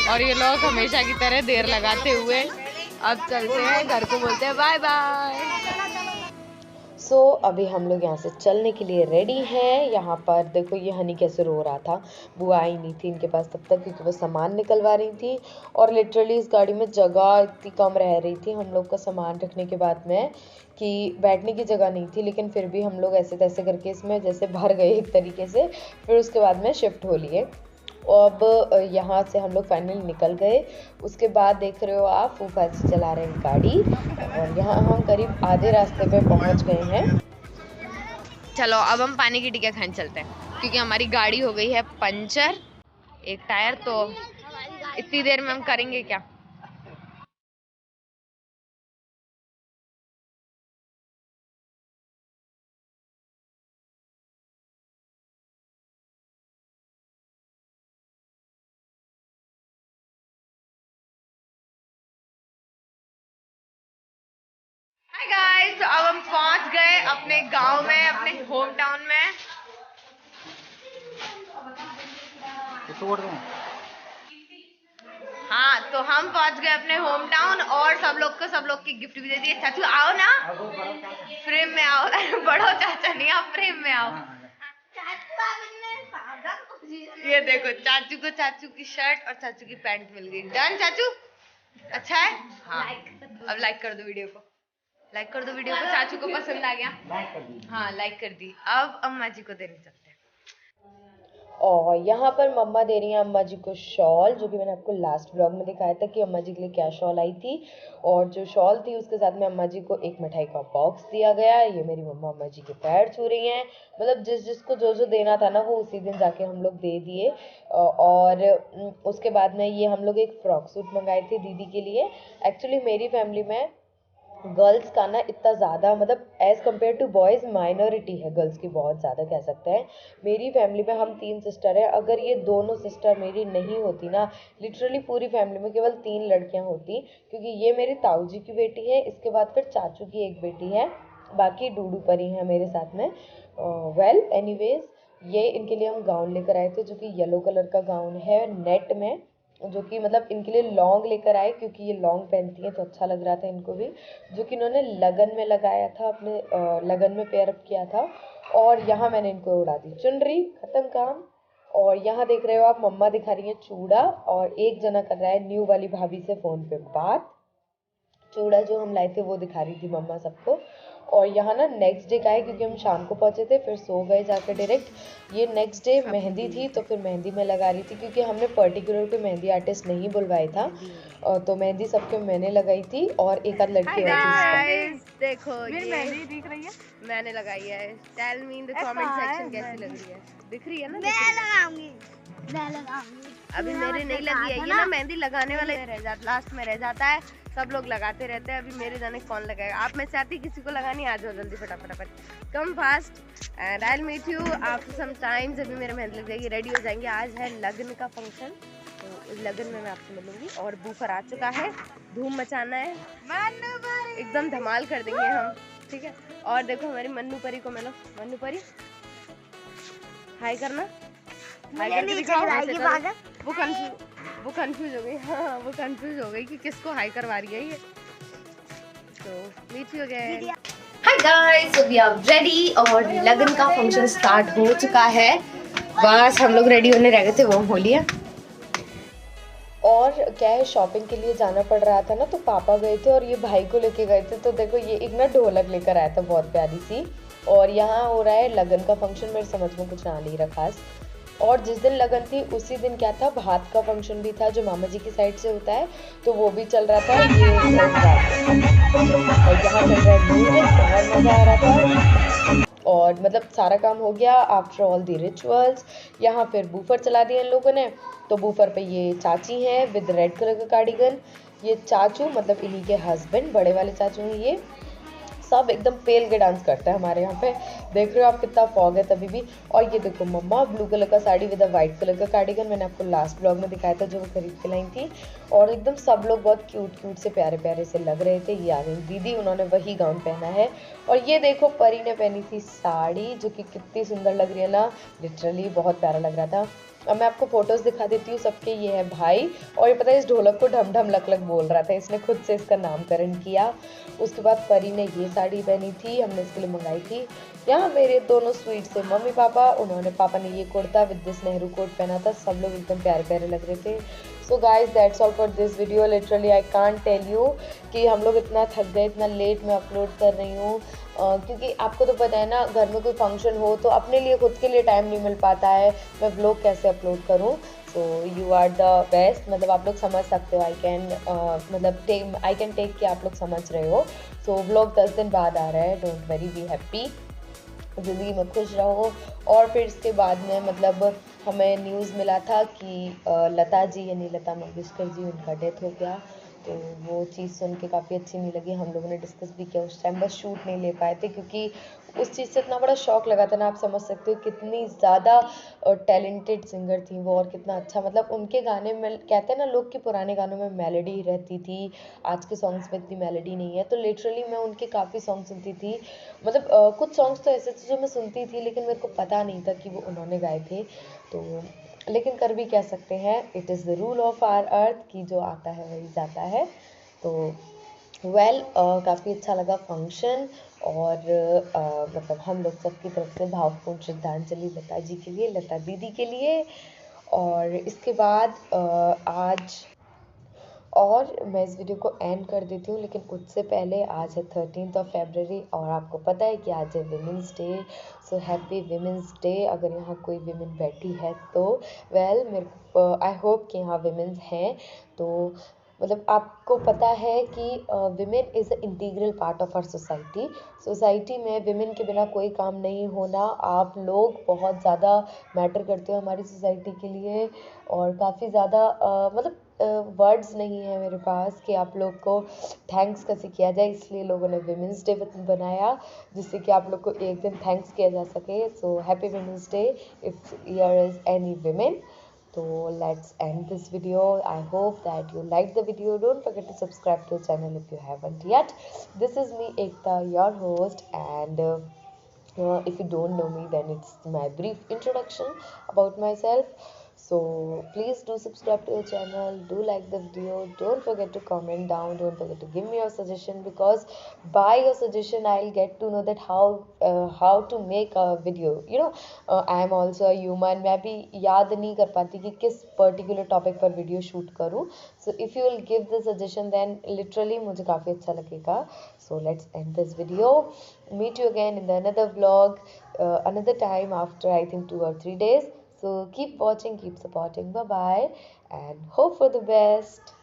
और ये लोग हमेशा की तरह देर लगाते हुए अब चलते हैं घर को, बोलते हैं बाय बाय। सो अभी हम लोग यहाँ से चलने के लिए रेडी हैं। यहाँ पर देखो ये हनी कैसे रो रहा था, बुआ आई नहीं थी इनके पास तब तक क्योंकि वो सामान निकलवा रही थी और लिटरली इस गाड़ी में जगह इतनी कम रह रही थी हम लोग का सामान रखने के बाद में कि बैठने की जगह नहीं थी, लेकिन फिर भी हम लोग ऐसे तैसे करके इसमें जैसे भर गए एक तरीके से। फिर उसके बाद में शिफ्ट हो लिए। अब यहाँ से हम लोग फाइनली निकल गए। उसके बाद देख रहे हो आप फूफा जी चला रहे हैं गाड़ी और यहाँ हम करीब आधे रास्ते पे पहुँच गए हैं। चलो अब हम पानी की टिक्कियाँ खाने चलते हैं क्योंकि हमारी गाड़ी हो गई है पंचर, एक टायर, तो इतनी देर में हम करेंगे क्या। हाय गाइस, तो अब हम पहुंच गए अपने गांव में, अपने होम टाउन में। हाँ, तो हम पहुंच गए अपने होम टाउन और सब लोग की गिफ्ट भी दे दिए। चाचू आओ ना, फ्रेम में आओ। बड़ो चाचा नहीं, आप फ्रेम में आओ। ये देखो चाचू को चाचू की शर्ट और चाचू की पैंट मिल गई। डन चाचू, अच्छा है। हाँ, अब लाइक कर दो वीडियो को, लाइक कर दो वीडियो को। चाचू को पसंद आ गया, हाँ लाइक कर दी। अब अम्मा जी को देने चलते हैं। और यहाँ पर मम्मा दे रही हैं अम्मा जी को शॉल, जो कि मैंने आपको लास्ट ब्लॉग में दिखाया था कि अम्मा जी के लिए क्या शॉल आई थी। और जो शॉल थी उसके साथ में अम्मा जी को एक मिठाई का बॉक्स दिया गया। ये मेरी मम्मा अम्मा जी के पैर छू रही हैं, मतलब जिसको जो जो देना था ना वो उसी दिन जाके हम लोग दे दिए। और उसके बाद में ये हम लोग एक फ्रॉक सूट मंगाए थे दीदी के लिए। एक्चुअली मेरी फैमिली में गर्ल्स का ना इतना ज़्यादा, मतलब as compare to boys minority है गर्ल्स की, बहुत ज़्यादा कह सकते हैं। मेरी फैमिली में हम 3 सिस्टर हैं। अगर ये दोनों सिस्टर मेरी नहीं होती ना, लिटरली पूरी फैमिली में केवल 3 लड़कियां होती, क्योंकि ये मेरी ताऊ जी की बेटी है, इसके बाद फिर चाचू की एक बेटी है, बाकी डूडू परी हैं मेरे साथ में। वेल एनीवेज ये इनके लिए हम गाउन लेकर आए थे जो कि येलो कलर का गाउन है नेट में, जो कि मतलब इनके लिए लॉन्ग लेकर आए क्योंकि ये लॉन्ग पहनती हैं तो अच्छा लग रहा था इनको भी, जो कि इन्होंने लगन में लगाया था, अपने लगन में पेयर अप किया था। और यहाँ मैंने इनको उड़ा दी चुनरी, खत्म काम। और यहाँ देख रहे हो आप मम्मा दिखा रही हैं चूड़ा और एक जना कर रहा है न्यू वाली भाभी से फ़ोन पे बात। चूड़ा जो हम लाए थे वो दिखा रही थी मम्मा सबको। और यहाँ ना नेक्स्ट डे का है क्योंकि हम शाम को पहुँचे थे, फिर सो गए जाकर डायरेक्ट। ये नेक्स्ट डे मेहंदी थी तो फिर मेहंदी में लगा रही थी क्योंकि हमने पर्टिकुलर कोई मेहंदी आर्टिस्ट नहीं बुलवाई था, तो मेहंदी सबके मैंने लगाई थी और एक आध लड़की और थी। देखो ये मेहंदी दिख रही है, मैंने लगाई है। Tell me in the comment section कैसी लग रही है। दिख रही है ना, मैं लगाऊंगी। अभी मेरे नहीं लगी है, ये ना मेहंदी लगाने वाले रह जाता, लास्ट में रह जाता है, सब लोग लगाते रहते हैं। अभी मेरे जाने कौन लगाएगा। आप में से आती किसी को लगानी, आ जाओ जल्दी फटाफट come fast and I will meet you after some times. अभी मेरे मेहंदी लग जाएगी, रेडी हो जाएंगे। आज है लगन का फंक्शन, तो इस लगन में मैं आपसे मिलूंगी। और बूफर आ चुका है, धूम मचाना है, एकदम धमाल कर देंगे हम, ठीक है। और देखो हमारी मन्नू परी को मिलो, मन्नू परी हाय करना, हाय करके दिखाओ। वो कंफ्यूज हो गई, हाँ वो कंफ्यूज हो गई कि किसको हाई करवा रही है ये। तो meet you again. Hi guys, so we are ready और लगन का फंक्शन स्टार्ट हो चुका है। बस हम लोग रेडी होने रह गए थे, वो हो लिया। और क्या है, शॉपिंग के लिए जाना पड़ रहा था ना, तो पापा गए थे और ये भाई को लेके गए थे। तो देखो ये एक ना ढोलक लेकर आया था बहुत प्यारी सी। और यहाँ हो रहा है लगन का फंक्शन, मेरे समझ में कुछ आ नहीं रहा खास। और जिस दिन लगन थी उसी दिन क्या था, भात का फंक्शन भी था जो मामा जी की साइड से होता है, तो वो भी चल रहा था। ये और यहाँ चल रहा है म्यूजिक, बहुत मज़ा आ रहा था। और मतलब सारा काम हो गया आफ्टर ऑल दी रिचुअल्स। यहाँ फिर बूफर चला दिया इन लोगों ने। तो बूफर पे ये चाची हैं विद रेड कलर का कार्डिगन, ये चाचू मतलब इन्हीं के हस्बैंड, बड़े वाले चाचू हैं ये। सब एकदम पेल के डांस करते हैं हमारे यहाँ पे, देख रहे हो आप कितना फॉग है तभी भी। और ये देखो मम्मा ब्लू कलर का sari with a white colour का कार्डिगन, मैंने आपको लास्ट ब्लॉग में दिखाया था जो वो खरीद के लाई थी। और एकदम सब लोग बहुत क्यूट क्यूट से प्यारे प्यारे से लग रहे थे। ये आ गई दीदी, उन्होंने वही गाउन पहना है। और ये देखो परी ने पहनी थी साड़ी जो कि कितनी सुंदर लग रही है ना, लिटरली बहुत प्यारा लग रहा था। अब मैं आपको फोटोज दिखा देती हूँ सबके। ये है भाई, और ये पता है इस ढोलक को ढम ढम लक लक बोल रहा था, इसने खुद से इसका नामकरण किया। उसके बाद परी ने ये साड़ी पहनी थी, हमने इसके लिए मंगाई थी। यहाँ मेरे दोनों स्वीट से मम्मी पापा, उन्होंने, पापा ने ये kurta with this Nehru coat पहना था। सब लोग एकदम प्यारे प्यारे लग रहे थे। So guys that's all for this video. Literally I can't tell you कि हम लोग इतना थक गए, इतना लेट मैं अपलोड कर रही हूँ। क्योंकि आपको तो पता है ना, घर में कोई फंक्शन हो तो अपने लिए, खुद के लिए टाइम नहीं मिल पाता है। मैं व्लॉग कैसे अपलोड करूँ। So you are the best, मतलब आप लोग समझ सकते हो। आई कैन मतलब आई कैन टेक कि आप लोग समझ रहे हो। सो व्लॉग 10 दिन बाद आ रहा है, डोंट वेरी बी हैप्पी, ज़िंदगी में खुश रहो। और फिर इसके बाद में मतलब हमें न्यूज़ मिला था कि लता जी यानी लता मंगेशकर जी, उनका डेथ हो गया। तो वो चीज़ सुन के काफ़ी अच्छी नहीं लगी। हम लोगों ने डिस्कस भी किया उस टाइम, बस शूट नहीं ले पाए थे क्योंकि उस चीज़ से इतना बड़ा शौक लगा था ना। आप समझ सकते हो कितनी ज़्यादा टैलेंटेड सिंगर थी वो, और कितना अच्छा, मतलब उनके गाने में कहते हैं ना लोग कि पुराने गानों में मेलोडी रहती थी, आज के सॉन्ग्स में इतनी मेलोडी नहीं है। तो लिटरली मैं उनके काफ़ी सॉन्ग सुनती थी। मतलब कुछ सॉन्ग्स तो ऐसे थे जो मैं सुनती थी लेकिन मेरे को पता नहीं था कि वो उन्होंने गाए थे। तो लेकिन कर भी कह सकते हैं, it is the rule of our earth कि जो आता है वही जाता है। तो काफ़ी अच्छा लगा फंक्शन। और मतलब हम लोग सबकी तरफ से भावपूर्ण श्रद्धांजलि लता जी के लिए, लता दीदी के लिए। और इसके बाद आज, और मैं इस वीडियो को एंड कर देती हूँ, लेकिन उससे पहले आज है 13 फरवरी और आपको पता है कि आज है women's day. So happy women's day. अगर यहाँ कोई विमेन बैठी है तो वेल, मेरे को आई होप कि यहाँ विमेंस हैं। तो मतलब आपको पता है कि women is a integral part of our society. Society में विमेन के बिना कोई काम नहीं होना। आप लोग बहुत ज़्यादा मैटर करते हो हमारी सोसाइटी के लिए, और काफ़ी ज़्यादा मतलब वर्ड्स नहीं है मेरे पास कि आप लोग को थैंक्स कैसे किया जाए, इसलिए लोगों ने विमेंस डे बनाया, जिससे कि आप लोग को एक दिन थैंक्स किया जा सके। So happy women's day if here is any women. So let's end this video. I hope that you liked the video. Don't forget to subscribe to the channel if you haven't yet. This is me, Ekta, your host, and if you don't know me, then it's my brief introduction about myself. So please do subscribe to the channel, do like the video, don't forget to comment down, don't forget to give me your suggestion, because by your suggestion I'll get to know that how to make a video, you know. I am also a human, मैं भी याद नहीं कर पाती कि किस particular topic पर video shoot करूँ. So if you will give the suggestion, then literally मुझे काफ़ी अच्छा लगेगा. So let's end this video. Meet you again in the another vlog another time after I think 2 or 3 days. So keep watching, keep supporting. Bye bye, and hope for the best.